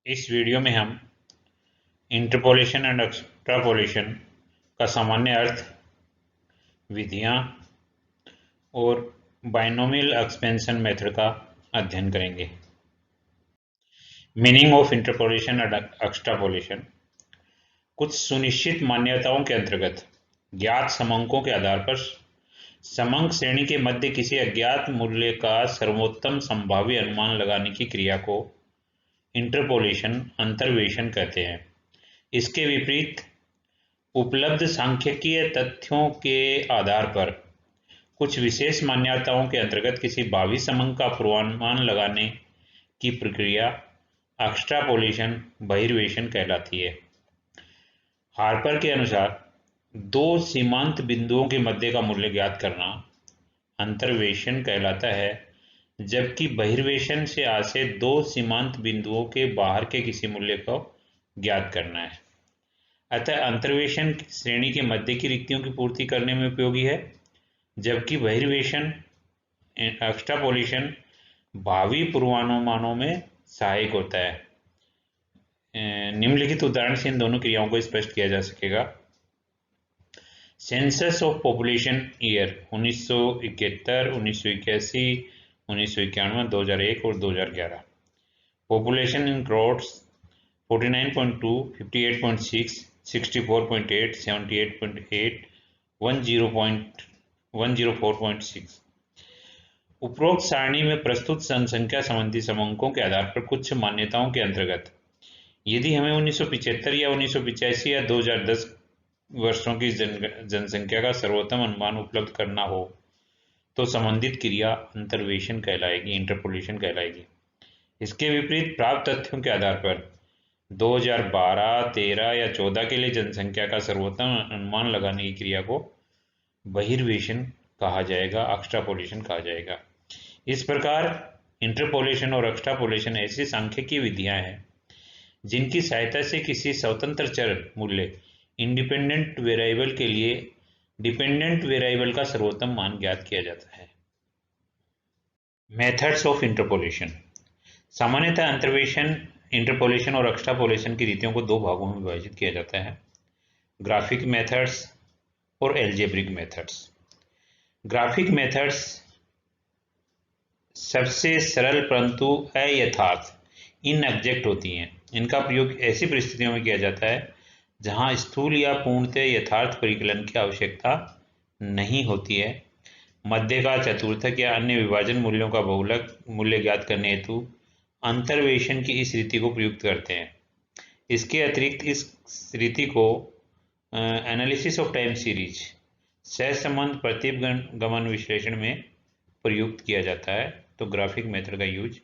इस वीडियो में हम इंटरपोलेशन एंड एक्सट्रापोलेशन का सामान्य अर्थ, विधियां और बाइनोमियल एक्सपेंशन मेथड का अध्ययन करेंगे। Meaning of interpolation and extrapolation. कुछ सुनिश्चित मान्यताओं के अंतर्गत ज्ञात समंकों के आधार पर समंक श्रेणी के मध्य किसी अज्ञात मूल्य का सर्वोत्तम संभाव्य अनुमान लगाने की क्रिया को इंटरपोलेशन, अंतर्वेशन कहते हैं। इसके विपरीत उपलब्ध सांख्यिकीय तथ्यों के आधार पर कुछ विशेष मान्यताओं के अंतर्गत किसी भावी समंक का पूर्वानुमान लगाने की प्रक्रिया एक्सट्रापोलेशन, बहिर्वेशन कहलाती है। हार्पर के अनुसार दो सीमांत बिंदुओं के मध्य का मूल्य ज्ञात करना अंतर्वेशन कहलाता है, जबकि बहिर्वेशन से आशय दो सीमांत बिंदुओं के बाहर के किसी मूल्य को ज्ञात करना है। अतः अंतर्वेशन श्रेणी के मध्य की रिक्तियों की पूर्ति करने में उपयोगी है, जबकि बहिर्वेशन एक्सट्रापोलेशन भावी पूर्वानुमानों में सहायक होता है। निम्नलिखित उदाहरण से इन दोनों क्रियाओं को स्पष्ट किया जा सकेगा। सेंसस ऑफ पॉपुलेशन ईयर 1971, 1981, 1991, 2001 और 2011। Population in crores 49.2, 58.6, 64.8, 78.8, 104.6। उपरोक्त सारणी में प्रस्तुत जनसंख्या संबंधी समंकों के आधार पर कुछ मान्यताओं के अंतर्गत यदि हमें 1975 या 1985 या 2010 वर्षों की जनसंख्या का सर्वोत्तम अनुमान उपलब्ध करना हो तो संबंधित क्रिया अंतर्वेशन कहलाएगी, इंटरपोलेशन कहलाएगी। इसके विपरीत प्राप्त तथ्यों के आधार पर 2012, 13 या 14 के लिए जनसंख्या का सर्वोत्तम अनुमान लगाने की क्रिया को बहिर्वेशन कहा जाएगा, एक्सट्रापोलेशन कहा जाएगा। इस प्रकार इंटरपोलेशन और एक्सट्रापोलेशन ऐसी सांख्यिकीय विधियां हैं जिनकी सहायता से किसी स्वतंत्र चर मूल्य इंडिपेंडेंट वेरिएबल के लिए डिपेंडेंट वेरिएबल का सर्वोत्तम मान ज्ञात किया जाता है। Methods of interpolation. सामान्यतः अंतर्वेशन, इंटरपोलेशन और एक्सट्रापोलेशन की रीतियों को दो भागों में विभाजित किया जाता है: ग्राफिक मेथड्स और एल्जेब्रिक मेथड्स। ग्राफिक मेथड्स सबसे सरल परंतु अयथार्थ इनएग्जैक्ट होती हैं। इनका प्रयोग ऐसी परिस्थितियों में किया जाता है जहां स्थूल या पूर्णतः यथार्थ परिकलन की आवश्यकता नहीं होती है। मध्य का, चतुर्थक या अन्य विभाजन मूल्यों का बहुलक मूल्य ज्ञात करने हेतु अंतर्वेशन की इस रीति को प्रयुक्त करते हैं। इसके अतिरिक्त इस रीति को एनालिसिस ऑफ टाइम सीरीज, सहसंबंध प्रतिगमन विश्लेषण में प्रयुक्त किया जाता है। तो ग्राफिक मेथड का यूज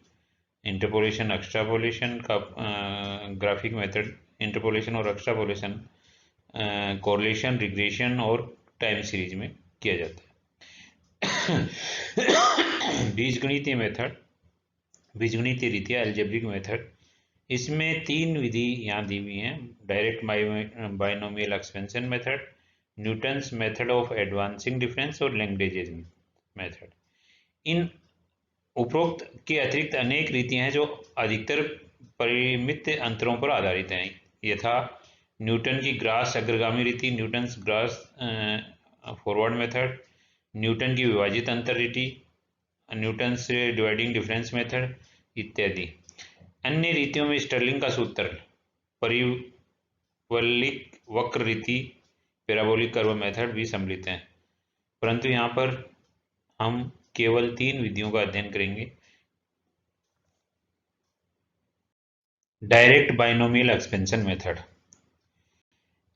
इंटरपोलेशन, एक्सट्रापोलेशन का ग्राफिक मेथड इंटरपोलेशन और एक्सट्रापोलेशन, कोरिलेशन, रिग्रेशन और टाइम सीरीज में किया जाता है। बीजगणितीय मेथड, बीजगणितीय रीतियां, एल्जेब्रिक मेथड, इसमें तीन विधि यहाँ दी हुई हैं: direct binomial expansion method, Newton's method of advancing difference और लैग्रेंज मेथड। इन उपरोक्त के अतिरिक्त अनेक रीतियां हैं जो अधिकतर परिमित अंतरों पर आधारित हैं, यथा न्यूटन की ग्रास अग्रगामी रीति, Newton's grass forward method, Newton की विभाजित अंतर रीति, न्यूटन्स डिवाइडिंग डिफरेंस मेथड इत्यादि। अन्य रीतियों में स्टर्लिंग का सूत्र, परिवलिक वक्र रीति, पैराबोलिक कर्व मेथड भी सम्मिलित हैं, परंतु यहाँ पर हम केवल तीन विधियों का अध्ययन करेंगे। डायरेक्ट बाइनोमियल एक्सपेंशन मेथड,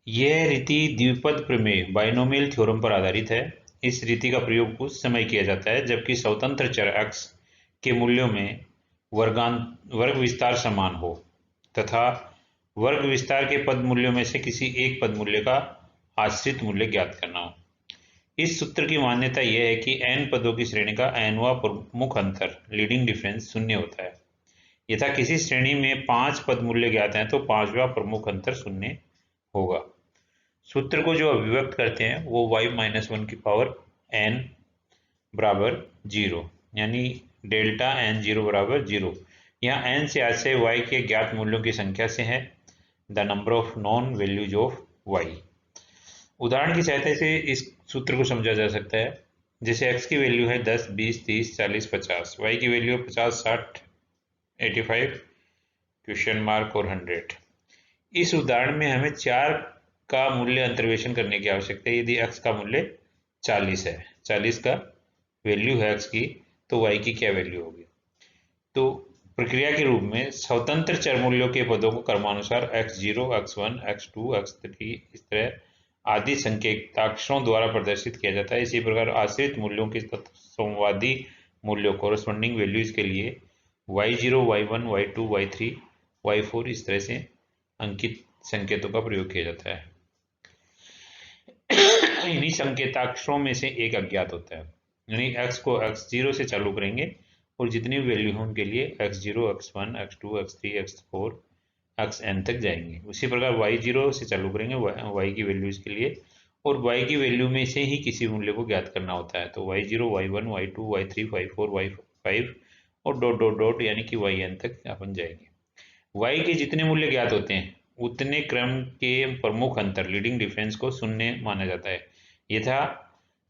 यह रीति द्विपद प्रमेय बाइनोमियल थ्योरम पर आधारित है। इस रीति का प्रयोग उस समय किया जाता है जबकि स्वतंत्र चर x के मूल्यों में वर्ग विस्तार समान हो तथा वर्ग विस्तार के पद मूल्यों में से किसी एक पद मूल्य का आश्रित मूल्य ज्ञात करना हो। इस सूत्र की मान्यता यह है कि n पदों की श्रेणी का nवां प्रमुख अंतर लीडिंग डिफरेंस शून्य होता है। यथा किसी श्रेणी में 5 पद मूल्य ज्ञात हैं तो 5वां प्रमुख अंतर शून्य होगा। सूत्र को जो अभिव्यक्त करते हैं वो y-1 की पावर n बराबर 0, यानी डेल्टा n0 बराबर 0, यहाँ n से आशय y के ज्ञात मूल्यों की संख्या से है, the number of non values of y। उदाहरण की सहायता से इस सूत्र को समझा जा सकता है। जैसे x की वैल्यू है 10, 20, 30, 40, 50, y की वैल्यू है 50, 60, 85, क्वेश्चन मार्क और 100। इस उदाहरण में हमें 4 का मूल्य अंतर्वेशन करने की आवश्यकता है। यदि x का मूल्य 40 है, 40 का वैल्यू है x की, तो y की क्या वैल्यू होगी। तो प्रक्रिया के रूप में स्वतंत्र चर मूल्यों के पदों को क्रमानुसार x0, x1, x2, x3 इस तरह आदि संकेताक्षरों द्वारा प्रदर्शित किया जाता है। इसी प्रकार आश्रित मूल्यों के संवादी मूल्यों कोरस्पॉन्डिंग वैल्यूज के लिए y0, y1, y2, y3, y4 इस तरह से अंकित संकेतों का प्रयोग किया जाता है। इन्हीं संकेताक्षरों में से एक अज्ञात होता है, यानी x को x0 से चालू करेंगे और जितनी भी वैल्यू हो उनके लिए x0, x1, x2, x3, x4, xn तक जाएंगे। उसी प्रकार y0 से चालू करेंगे y की वैल्यूज के लिए, और y की वैल्यू में से ही किसी मूल्य को ज्ञात करना होता है। तो y0, y1, y2, y3, y4, y5 और डॉट डॉट डॉट यानी कि yn तक अपन जाएंगे। y के जितने मूल्य ज्ञात होते हैं उतने क्रम के प्रमुख अंतर लीडिंग डिफरेंस को शून्य माना जाता है। यथा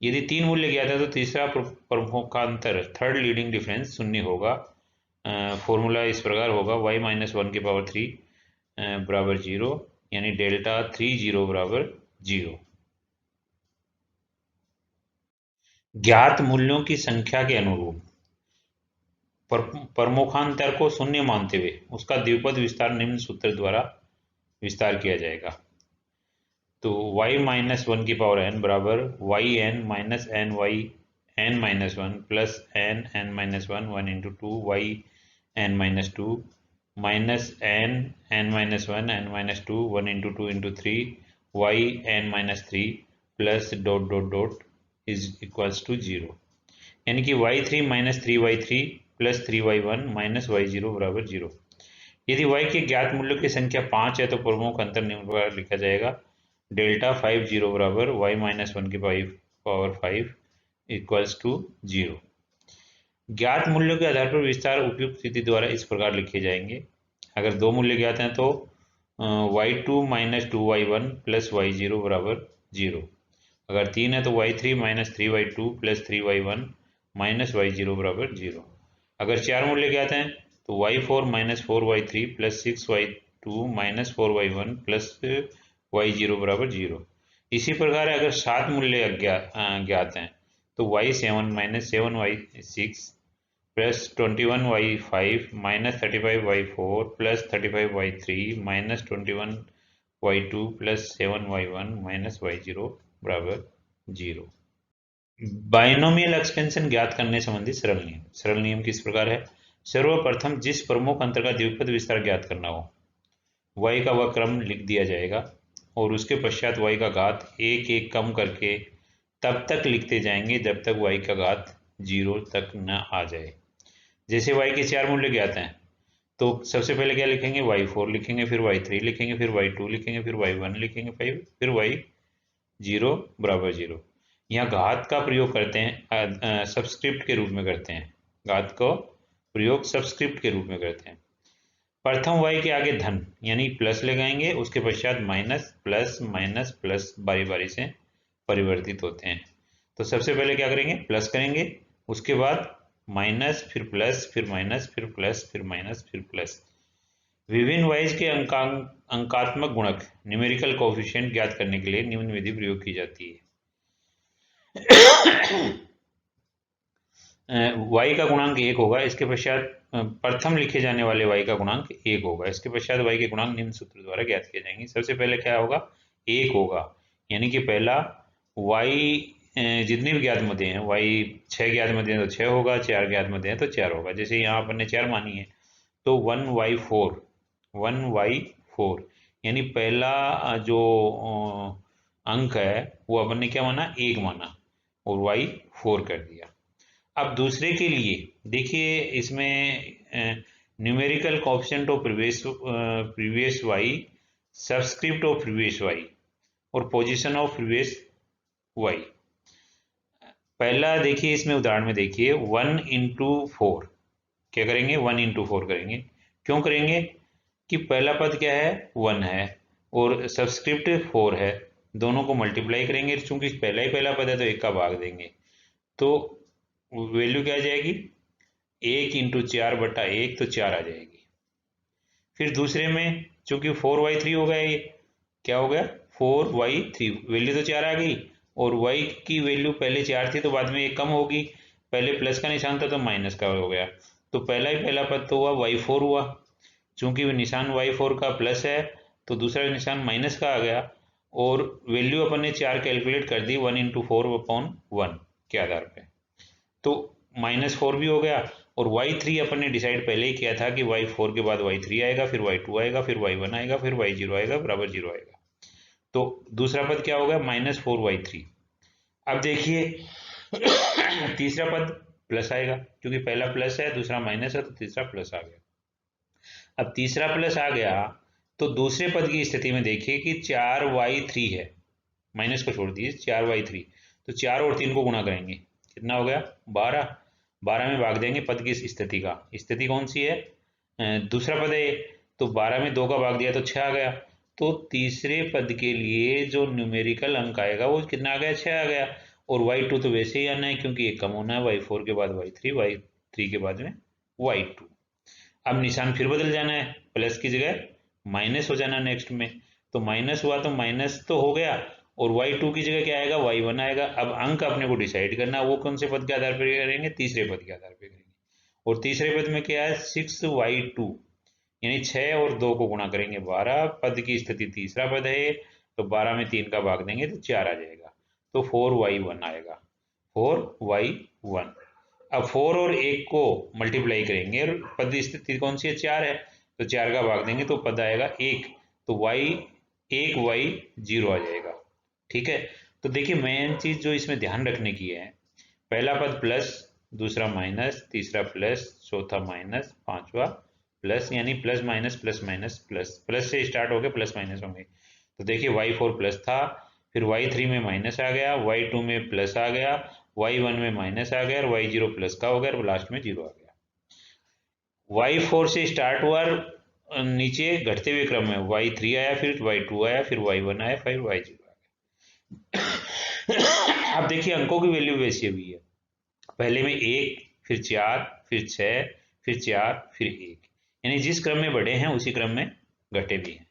यदि 3 मूल्य ज्ञात है तो तीसरा प्रमुखांतर थर्ड लीडिंग डिफरेंस शून्य होगा। फॉर्मूला इस प्रकार होगा y-1 बराबर 0, यानी डेल्टा 30 बराबर 0। ज्ञात मूल्यों की संख्या के अनुरूप प्रमुखांतर को शून्य मानते हुए उसका द्विपद विस्तार निम्न सूत्र द्वारा विस्तार किया जाएगा। तो y-1 बराबर yn minus N Y n minus 1 plus n minus 1 into 2 yn minus 2 minus n minus 1 1 into 2 into 3 yn minus 3 plus dot dot dot is equals to 0, यानी कि y3 minus 3y3 plus 3y1 minus y0 बराबर 0। यदि y के ज्ञात मूल्यों की संख्या 5 है तो प्रमुख अंतर निम्न प्रकार लिखा जाएगा, डेल्टा 50 बराबर y-1 5 इक्वल्स टू 0। ज्ञात मूल्यों के आधार पर विस्तार उपयुक्त स्थिति द्वारा इस प्रकार लिखे जाएंगे। अगर 2 मूल्य ज्ञात हैं तो y2 minus 2y1 plus y0 बराबर 0। अगर 3 है तो y3 minus 3y2 plus 3y1 minus y0 बराबर 0। अगर 4 मूल्य ज्ञात हैं तो y4 minus 4y3 plus 6y2 minus 4y1 plus y0 बराबर 0। इसी प्रकार अगर 7 मूल्य ज्ञात हैं तो y7 minus 7y6 plus 21y5 minus 35y4 plus 35y3 minus 21y2 plus 7y1 minus y0 बराबर 0। बाइनोमियल एक्सपेंशन ज्ञात करने संबंधी सरल नियम। सरल नियम किस प्रकार है। सर्वप्रथम जिस प्रमुख अंतर का द्विपद विस्तार ज्ञात करना हो y का वह क्रम लिख दिया जाएगा और उसके पश्चात y का घात एक एक कम करके तब तक लिखते जाएंगे जब तक y का घात 0 तक न आ जाए। जैसे y के 4 मूल्य ज्ञात हैं तो सबसे पहले क्या लिखेंगे, y4 लिखेंगे, फिर y3 लिखेंगे, फिर y2 लिखेंगे, फिर y1 लिखेंगे, फिर y0 बराबर 0। यहाँ घात का प्रयोग करते हैं, सबस्क्रिप्ट के रूप में करते हैं। घात का प्रयोग सबस्क्रिप्ट के रूप में करते हैं। प्रथम y के आगे धन यानी प्लस लगाएंगे, उसके पश्चात माइनस प्लस माइनस प्लस बारी बारी से परिवर्तित होते हैं। तो सबसे पहले क्या करेंगे, प्लस करेंगे, उसके बाद माइनस, फिर प्लस, फिर माइनस, फिर प्लस, फिर माइनस, फिर प्लस। विभिन्न वाइज के अंकात्मक गुणक न्यूमेरिकल कोएफिशिएंट ज्ञात करने के लिए निम्न विधि प्रयोग की जाती है। y का गुणांक 1 होगा, इसके पश्चात प्रथम लिखे जाने वाले y का गुणांक 1 होगा, इसके पश्चात y के गुणांक निम्न सूत्र द्वारा ज्ञात किए जाएंगे। सबसे पहले क्या होगा, 1 होगा, यानी कि पहला y जितने भी ज्ञात मध्य हैं, y 6 ज्ञात मध्य हैं तो 6 होगा, 4 ज्ञात मध्य हैं तो 4 होगा। जैसे यहाँ अपन ने 4 मानी है तो 1y4 यानी पहला जो अंक है वो अपन ने क्या माना, 1 माना और y 4 कर दिया। अब दूसरे के लिए देखिए, इसमें numerical coefficient of previous y, subscript of previous y और पोजीशन ऑफ प्रीवियस y। पहला देखिए, इसमें उदाहरण में देखिए 1 इंटू 4 क्या करेंगे, 1 इंटू 4 करेंगे, क्यों करेंगे कि पहला पद क्या है 1 है और सबस्क्रिप्ट 4 है, दोनों को मल्टीप्लाई करेंगे, चूंकि पहला ही पहला पद है तो 1 का भाग देंगे, तो वैल्यू क्या आ जाएगी 1 × 4/1, तो 4 आ जाएगी। फिर दूसरे में चूंकि 4y3 हो गया, ये क्या हो गया 4y3, वैल्यू तो 4 आ गई और y की वैल्यू पहले 4 थी तो बाद में 1 कम होगी, पहले प्लस का निशान था तो माइनस का हो गया, तो पहला ही पहला पद तो हुआ y4 हुआ, चूंकि निशान y4 का प्लस है तो दूसरा निशान माइनस का आ गया, और वैल्यू अपन ने 4 कैलकुलेट कर दी 1 × 4/1 के आधार पे, तो -4 भी हो गया, और y3 अपन ने डिसाइड पहले ही किया था कि y4 के बाद y3 आएगा, फिर y2 आएगा, फिर y1 आएगा, फिर y0 आएगा बराबर 0 आएगा, तो दूसरा पद क्या होगा -4y3। अब देखिए तीसरा पद प्लस आएगा, क्योंकि पहला प्लस है दूसरा माइनस है तो तीसरा प्लस आ गया। अब तीसरा प्लस आ गया तो दूसरे पद की स्थिति में देखिए कि 4y3 है, माइनस को छोड़ दीजिए 4y3, तो 4 और 3 को गुणा करेंगे, कितना हो गया 12, 12 में भाग देंगे पद की स्थिति का, स्थिति कौन सी है दूसरा पद है, तो 12 में 2 का भाग दिया तो 6 आ गया, तो तीसरे पद के लिए जो न्यूमेरिकल अंक आएगा वो कितना आ गया 6 आ गया, और y2 तो वैसे ही आना है क्योंकि एक कम होना है, y4 के बाद y3 के बाद में y2। अब निशान फिर बदल जाना है, प्लस की जगह माइनस हो जाना नेक्स्ट में, तो माइनस हुआ तो माइनस तो हो गया, और y2 की जगह क्या आएगा y1 आएगा। अब अंक अपने को डिसाइड करना वो कौन से पद के आधार पर करेंगे, तीसरे पद के आधार पर करेंगे, और तीसरे पद में क्या है 6y2, यानी 6 और 2 को गुणा करेंगे 12, पद की स्थिति तीसरा पद है तो 12 में 3 का भाग देंगे तो 4 आ जाएगा, तो 4y1 आएगा, 4y1। अब 4 और 1 को मल्टीप्लाई करेंगे और पद स्थिति कौन सी है 4 है, तो 4 का भाग देंगे तो पद आएगा 1, तो y 0 आ जाएगा। ठीक है, तो देखिए मेन चीज जो इसमें ध्यान रखने की है, पहला पद प्लस, दूसरा माइनस, तीसरा प्लस, चौथा माइनस, पांचवा प्लस, यानी plus minus plus minus plus, plus से स्टार्ट हो गए प्लस माइनस होंगे, तो देखिए y4 प्लस था, फिर y3 में माइनस आ गया, y2 में प्लस आ गया, y1 में माइनस आ गया और y0 प्लस का हो गया और लास्ट में 0 आ गया। y4 से स्टार्ट हुआ नीचे घटते हुए क्रम में y3 आया, फिर y2 आया, फिर y1 आया, फिर y0 आ गया। अब देखिए अंकों की वैल्यू वैसी हुई है, पहले में 1, फिर 4, फिर 6, फिर 4, फिर 1, यानी जिस क्रम में बढ़े हैं उसी क्रम में घटे भी हैं,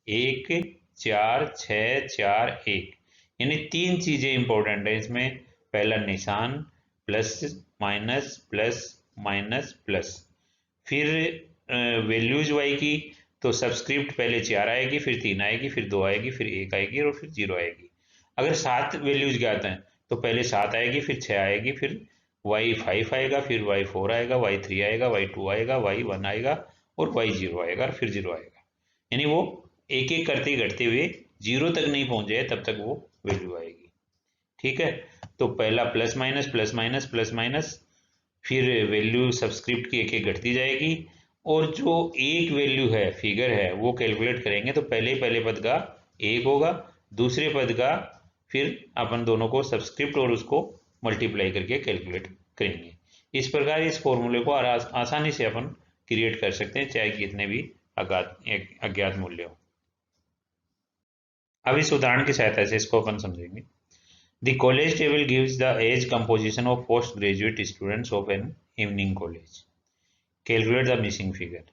1, 4, 6, 4, 1, यानी 3 चीजें इंपॉर्टेंट है इसमें, पहला निशान plus minus plus minus plus, फिर वैल्यूज y की, तो सबस्क्रिप्ट पहले 4 आएगी, फिर 3 आएगी, फिर 2 आएगी, फिर 1 आएगी और फिर 0 आएगी। अगर 7 वैल्यूज ज्ञात हैं तो पहले 7 आएगी, फिर 6 आएगी, फिर y5 आएगा, फिर y4 आएगा, y3 आएगा, y2 आएगा, y1 आएगा और y0 आएगा और फिर 0 आएगा, यानी वो एक एक करते घटते हुए 0 तक नहीं पहुंच जाए तब तक वो वैल्यू आएगी। ठीक है, तो पहला plus minus plus minus plus minus, फिर वैल्यू सबस्क्रिप्ट की एक एक घटती जाएगी, और जो एक वैल्यू है फिगर है वो कैलकुलेट करेंगे तो पहले पद का 1 होगा, दूसरे पद का फिर अपन दोनों को सबस्क्रिप्ट और उसको मल्टीप्लाई करके कैलकुलेट करेंगे। इस प्रकार इस फॉर्मूले को आसानी से अपन क्रिएट कर सकते हैं चाहे कितने भी अज्ञात मूल्य हो। अब इस उदाहरण की सहायता से इसको अपन समझेंगे। The college table gives the age composition of postgraduate students of an evening college. Calculate the missing figure.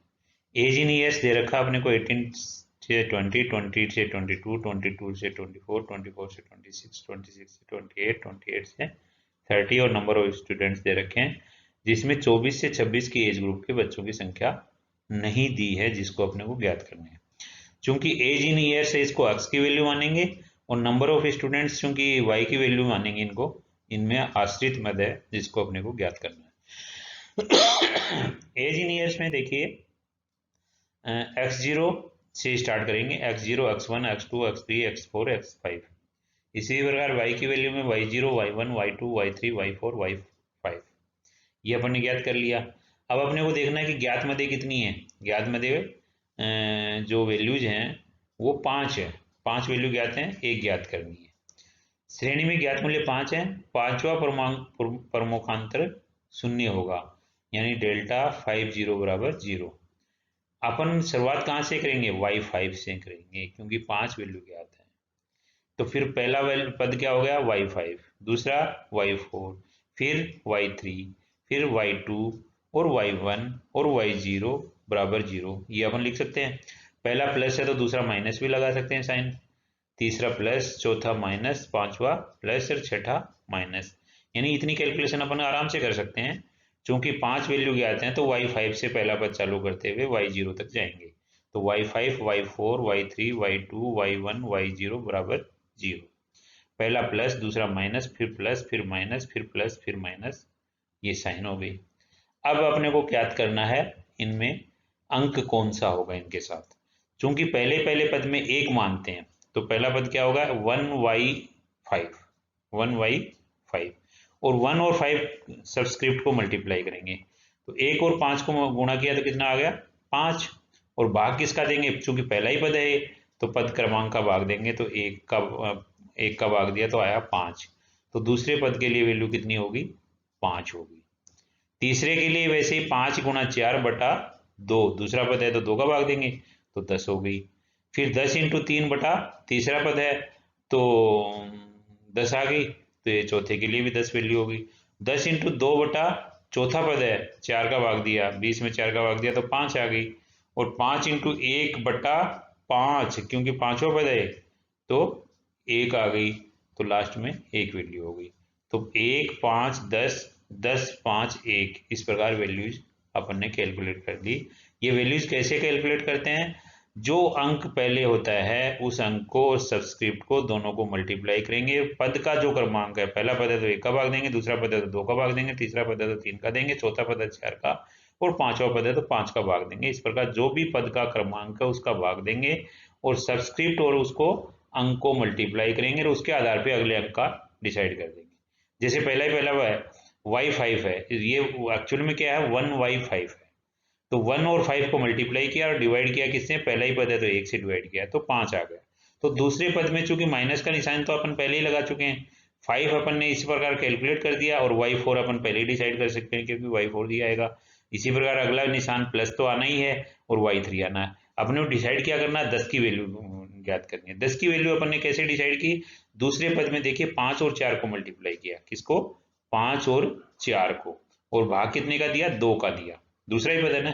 Age in years दे रखा अपने को 18 से 20, 20 से 22, 22 से 24, 24 से 26, 26 से 28, 28 से 30 और नंबर ऑफ स्टूडेंट्स दे रखे हैं, जिसमें 24 से 26 की एज ग्रुप के बच्चों की संख्या नहीं दी है, जिसको अपने को ज्ञात करना है। चूंकि एज इन ईयर से इसको x की वैल्यू मानेंगे और नंबर ऑफ स्टूडेंट्स चूंकि y की वैल्यू मानेंगे, इनको इनमें आश्रित मद है जिसको अपने को ज्ञात करना है। एज इन ईयर्स में देखिए x0 से स्टार्ट करेंगे, x0, x1, x2, x3, x4, x5, इसी प्रकार y की वैल्यू में y0, y1, y2, y3, y4, y5, ये अपन ने ज्ञात कर लिया। अब अपने को देखना है कि ज्ञात मदे कितनी है, ज्ञात मदे जो वैल्यूज हैं वो 5 है, 5 वैल्यू ज्ञात हैं, एक ज्ञात करनी है। श्रेणी में ज्ञात मूल्य 5 है, पांचवा प्रमुखांतर 0 होगा, यानी डेल्टा 5 0 बराबर 0। अपन शुरुआत कहाँ से करेंगे, y5 से करेंगे क्योंकि 5 वैल्यू ज्ञात है। तो फिर पहला पद क्या हो गया, y5, दूसरा y4, फिर y3, फिर y2 और y1 और y0 बराबर 0। ये अपन लिख सकते हैं। पहला प्लस है तो दूसरा माइनस भी लगा सकते हैं साइन, तीसरा प्लस, चौथा माइनस, पांचवा प्लस और छठा माइनस। यानी इतनी कैलकुलेशन अपन आराम से कर सकते हैं। चूंकि 5 वैल्यू ज्ञात हैं तो y5 से पहला पद चालू करते हुए y0 तक जाएंगे। तो y5, y4, y3, y2, y1, y0 बराबर 0। पहला प्लस, दूसरा माइनस, फिर प्लस, फिर माइनस, फिर प्लस, फिर माइनस, ये साइन हो गई। अब अपने को ज्ञात करना है इनमें अंक कौन सा होगा इनके साथ। चूंकि पहले पहले पद में एक मानते हैं तो पहला पद क्या होगा, 1y5, 1y5, और 1 और 5 सबस्क्रिप्ट को मल्टीप्लाई करेंगे तो 1 और 5 को गुणा किया तो कितना आ गया, 5। और भाग किसका देंगे, चूंकि पहला ही पद है तो पद क्रमांक का भाग देंगे तो एक का भाग दिया तो आया 5। तो दूसरे पद के लिए वैल्यू कितनी होगी, 5 होगी। तीसरे के लिए वैसे ही 5 गुणा 4 बटा 2, दूसरा पद है तो 2 का भाग देंगे तो 10 हो गई। फिर 10 इंटू 3 बटा तीसरा पद है तो 10 आ गई। तो ये चौथे के लिए भी 10 वैल्यू होगी। 10 इंटू 2 बटा चौथा पद है, 4 का भाग दिया, 20 में 4 का भाग दिया तो 5 आ गई। और 5 इंटू 1 बटा 5, क्योंकि पांचवा पद है तो 1 आ गई। तो लास्ट में 1 वैल्यू हो गई। तो 1, 5, 10, 10, 5, 1, इस प्रकार वैल्यूज अपन ने कैलकुलेट कर दी। ये वैल्यूज कैसे कैलकुलेट करते हैं, जो अंक पहले होता है उस अंक को और सबस्क्रिप्ट को दोनों को मल्टीप्लाई करेंगे। पद का जो क्रमांक है, पहला पद है तो 1 का भाग देंगे, दूसरा पद है तो 2 का भाग देंगे, तीसरा पद है तो 3 का देंगे, चौथा पद है 4 का, और पांचवा पद है तो 5 का भाग देंगे। इस प्रकार जो भी पद का क्रमांक है उसका भाग देंगे और सबस्क्रिप्ट और उसको अंक को मल्टीप्लाई करेंगे और उसके आधार पर अगले अंक का डिसाइड कर देंगे। जैसे पहला ही पहला है y5 है, ये एक्चुअल में क्या है, 1y5 है। तो 1 और 5 को मल्टीप्लाई किया और डिवाइड किया किससे, पहला ही पद है तो 1 से डिवाइड किया तो 5 आ गया। तो दूसरे पद में चूंकि माइनस का निशान तो अपन पहले ही लगा चुके हैं, 5 अपन ने इसी प्रकार कैलकुलेट कर दिया और y4 अपन पहले ही डिसाइड कर सकते हैं क्योंकि y4 दिया आएगा। इसी प्रकार अगला निशान प्लस तो आना ही है और y3 आना है। अपने को डिसाइड क्या करना है, 10 की वैल्यू ज्ञात करनी है। 10 की वैल्यू अपन ने कैसे डिसाइड की, दूसरे पद में देखिए 5 और 4 को मल्टीप्लाई किया, किसको, 5 और 4 को, और भाग कितने का दिया, 2 का दिया, दूसरा ही पद है ना।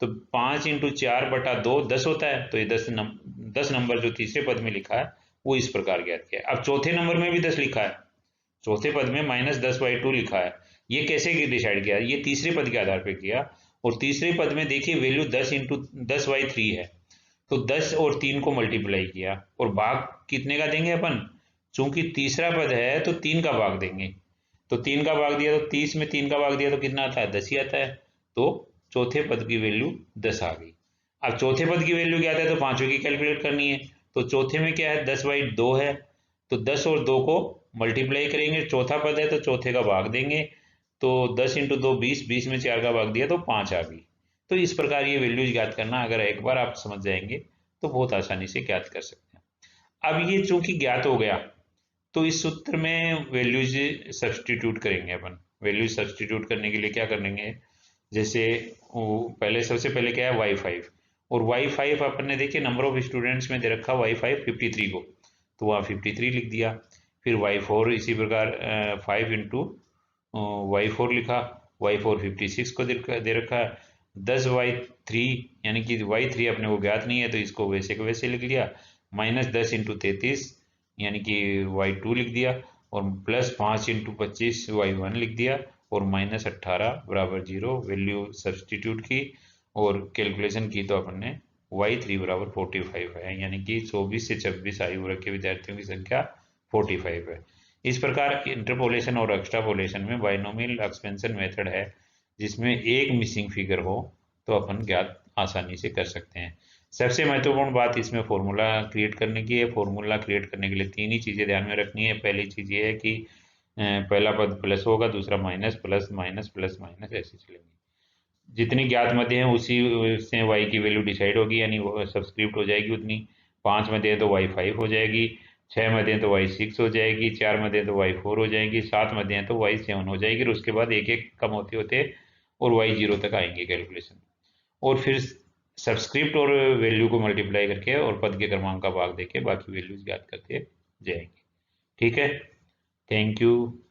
तो 5 इंटू 4 बटा 2 10 होता है। तो ये 10 नंबर जो तीसरे पद में लिखा है वो इस प्रकार ज्ञात किया। अब चौथे नंबर में भी 10 लिखा है, चौथे पद में -10/2 लिखा है। ये कैसे डिसाइड किया, ये तीसरे पद के आधार पर किया। और तीसरे पद में देखिए वैल्यू 10 इंटू 10/3 है, तो 10 और 3 को मल्टीप्लाई किया और भाग कितने का देंगे अपन, चूंकि तीसरा पद है तो 3 का भाग देंगे। तो 3 का भाग दिया तो 30 में 3 का भाग दिया तो कितना आता है, 10 ही आता है। तो चौथे पद की वैल्यू 10 आ गई। अब चौथे पद की वैल्यू क्या आता है, तो पांचवें की कैलकुलेट करनी है। तो चौथे में क्या है, 10/2 है, तो 10 और 2 को मल्टीप्लाई करेंगे, चौथा पद है तो चौथे का भाग देंगे। तो 10 इंटू 2 20, 20 में 4 का भाग दिया तो 5 आ गई। तो इस प्रकार ये वैल्यूज ज्ञात करना अगर एक बार आप समझ जाएंगे तो बहुत आसानी से ज्ञात कर सकते हैं। अब ये चूंकि ज्ञात हो गया तो इस सूत्र में वैल्यूज सब्सटीट्यूट करेंगे अपन। वैल्यूज सब्सटीट्यूट करने के लिए क्या करेंगे, जैसे पहले सबसे पहले क्या है, y5, और y5 अपन ने देखिए नंबर ऑफ स्टूडेंट्स में दे रखा y5 53 को, तो वहाँ 53 लिख दिया। फिर y4 इसी प्रकार 5 इंटू y4 लिखा, y4 56 को दे रखा है। 10y3 यानी कि y3 अपने को ज्ञात नहीं है तो इसको वैसे के वैसे लिख लिया, -10 इंटू 33 यानी कि y2 लिख दिया, और +5 इंटू 25 y1 लिख दिया, और -18 बराबर 0 वैल्यू सब्सटीट्यूट की और कैलकुलेशन की तो अपन ने y3 बराबर 45 है, यानी कि 24 से 26 आयु वर्ग के विद्यार्थियों की संख्या 45 है। इस प्रकार इंटरपोलेशन और एक्सट्रापोलेशन में बाइनोमियल एक्सपेंशन मेथड है, जिसमें एक मिसिंग फिगर हो तो अपन ज्ञात आसानी से कर सकते हैं। सबसे महत्वपूर्ण बात इसमें फॉर्मूला क्रिएट करने की है। फॉर्मूला क्रिएट करने के लिए 3 ही चीज़ें ध्यान में रखनी है। पहली चीज़ ये है कि पहला पद प्लस होगा, दूसरा minus, plus minus, plus minus, ऐसे चलेंगे। जितनी ज्ञात मध्य है उसी से y की वैल्यू डिसाइड होगी, यानी सब्सक्रिप्ट हो जाएगी उतनी। 5 मध्य है तो y5 हो जाएगी, 6 मध्य है तो y6 हो जाएगी, 4 मध्य है तो y4 हो जाएगी, 7 मध्य है तो y7 हो जाएगी, और उसके बाद एक एक कम होते होते और y0 तक आएंगे कैलकुलेशन। और फिर सब्सक्रिप्ट और वैल्यू को मल्टीप्लाई करके और पद के क्रमांक का भाग देके बाकी वैल्यूज ज्ञात करते जाएंगे। ठीक है, थैंक यू।